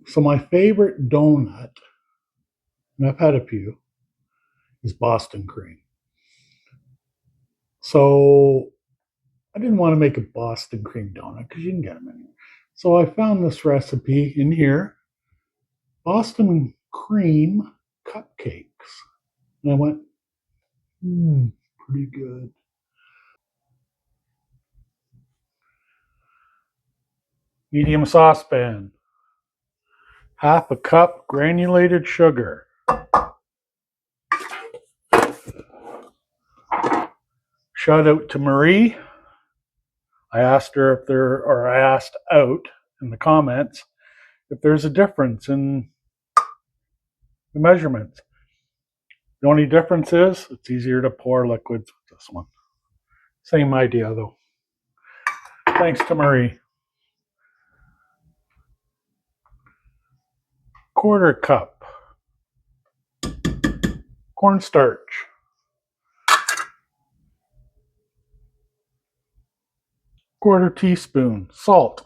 So my favorite donut, and I've had a few, is Boston cream. So I didn't want to make a Boston cream donut because you can get them anywhere. So I found this recipe in here, Boston cream cupcakes. And I went, pretty good. Medium saucepan, half a cup granulated sugar, shout out to Marie. I asked out in the comments if there's a difference in the measurements. The only difference is it's easier to pour liquids with this one. Same idea though. Thanks to Marie. Quarter cup cornstarch. Quarter teaspoon salt.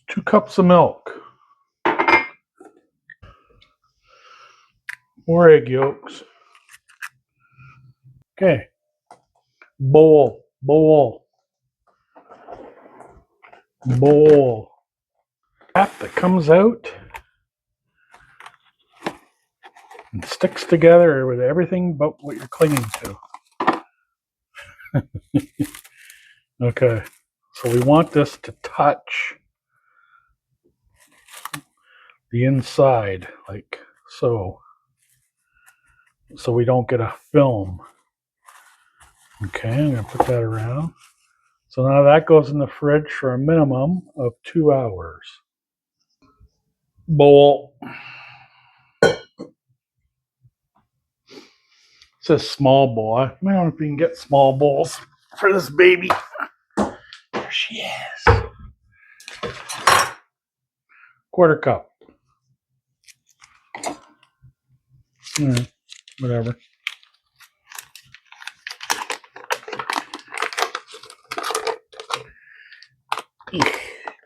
2 cups of milk. More egg yolks. Okay. Bowl. Cap that comes out and sticks together with everything but what you're clinging to. Okay. So we want this to touch the inside like so. So we don't get a film. Okay, I'm going to put that around. So now that goes in the fridge for a minimum of 2 hours. Bowl. It says small bowl. I don't know if you can get small bowls for this baby. There she is. Quarter cup. Whatever.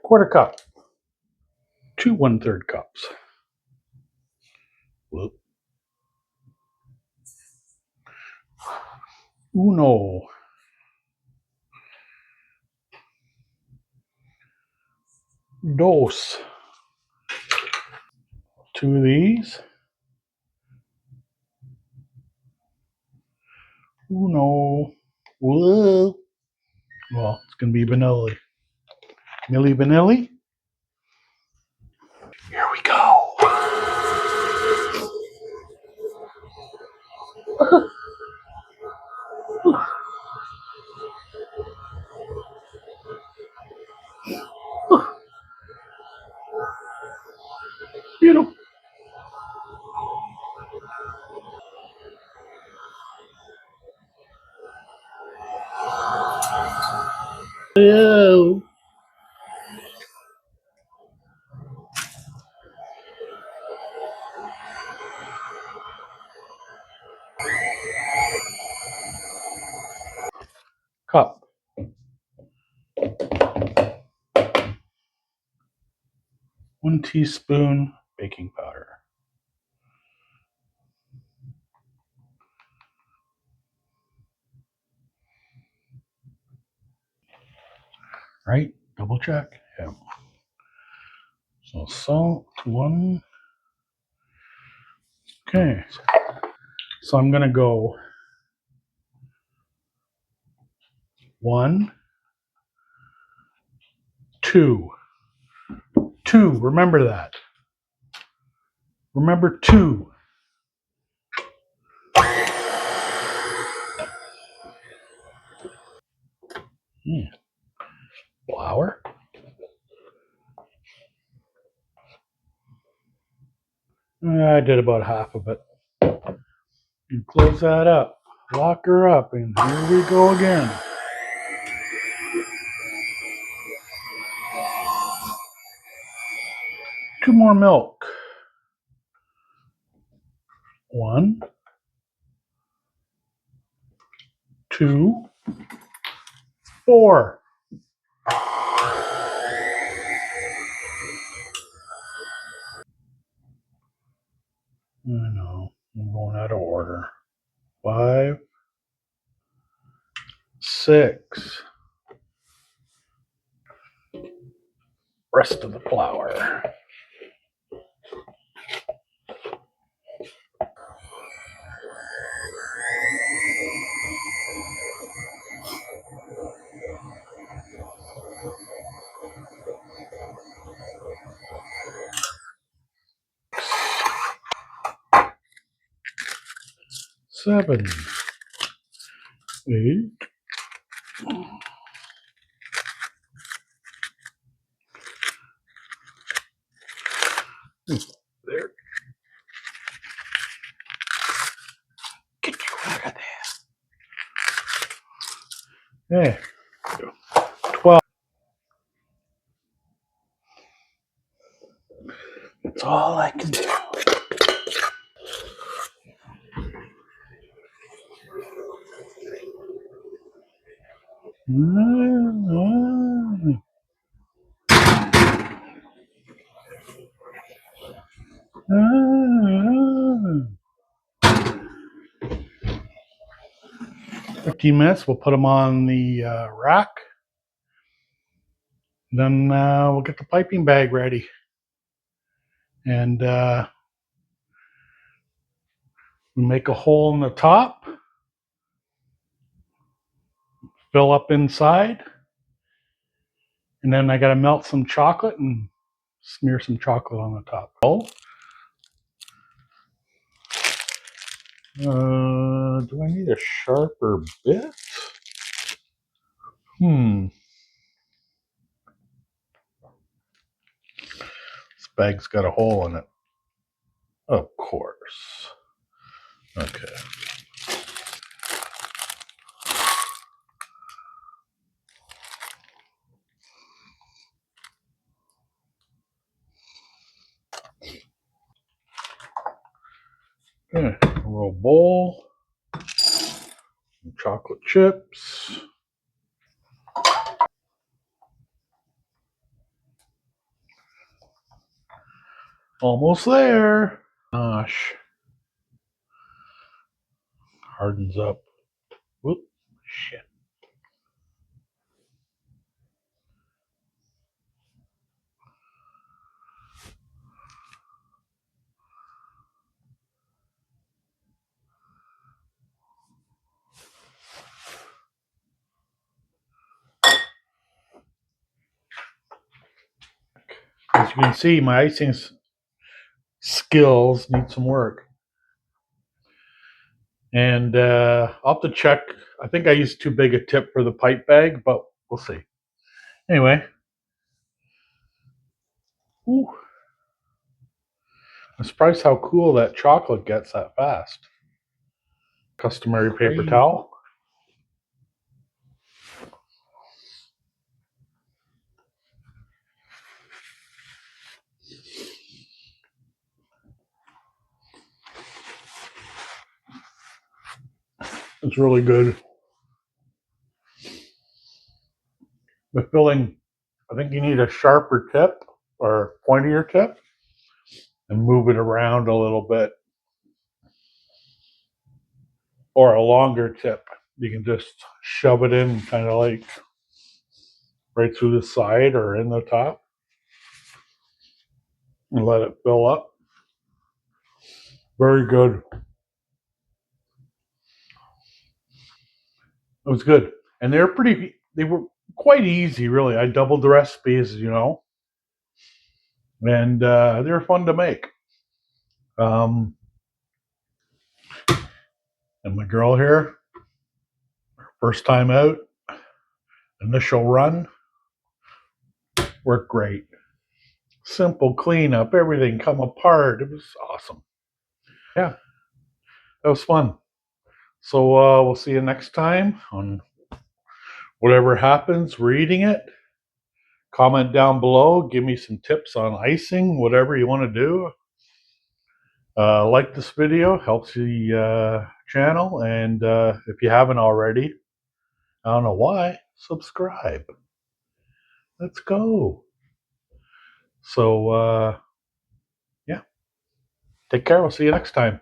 Quarter cup. 2 1/3 cups. Whoop. Uno. Dos. 2 of these. Uno. Whoa. Well, it's going to be vanilla. Milli Vanilli. Here we go. Beautiful. Oh. Cup. 1 teaspoon baking powder. Right? Double check. Yeah. So salt, 1. Okay. So I'm going to go 1, 2. 2. Remember that. Remember 2. Flour. I did about half of it. You close that up. Lock her up, and here we go again. Two more milk. 1, 2, 4. I know, I'm going out of order. 5, 6. Rest of the flour. Seven, 8. There. Get you out of there. Hey, 12. That's all I can do. Ah. 15 minutes, we'll put them on the rack. Then we'll get the piping bag ready. And we make a hole in the top, fill up inside, and then I got to melt some chocolate and smear some chocolate on the top. Do I need a sharper bit? This bag's got a hole in it. Of course. Okay. Okay, a little bowl, some chocolate chips. Almost there. Gosh. Hardens up. Whoop. Shit. As you can see, my icing skills need some work. And I'll have to check. I think I used too big a tip for the pipe bag, but we'll see. Anyway. Ooh. I'm surprised how cool that chocolate gets that fast. Customary paper towel. It's really good. The filling, I think you need a sharper tip or pointier tip and move it around a little bit. Or a longer tip. You can just shove it in kind of like right through the side or in the top and let it fill up. Very good. It was good. And they were quite easy, really. I doubled the recipes, you know. And they were fun to make. And my girl here, first time out, initial run, worked great. Simple cleanup, everything come apart. It was awesome. Yeah, that was fun. So we'll see you next time on whatever happens. We're eating it. Comment down below. Give me some tips on icing, whatever you want to do. Like this video, helps the channel. And if you haven't already, I don't know why. Subscribe. Let's go. So, yeah. Take care. We'll see you next time.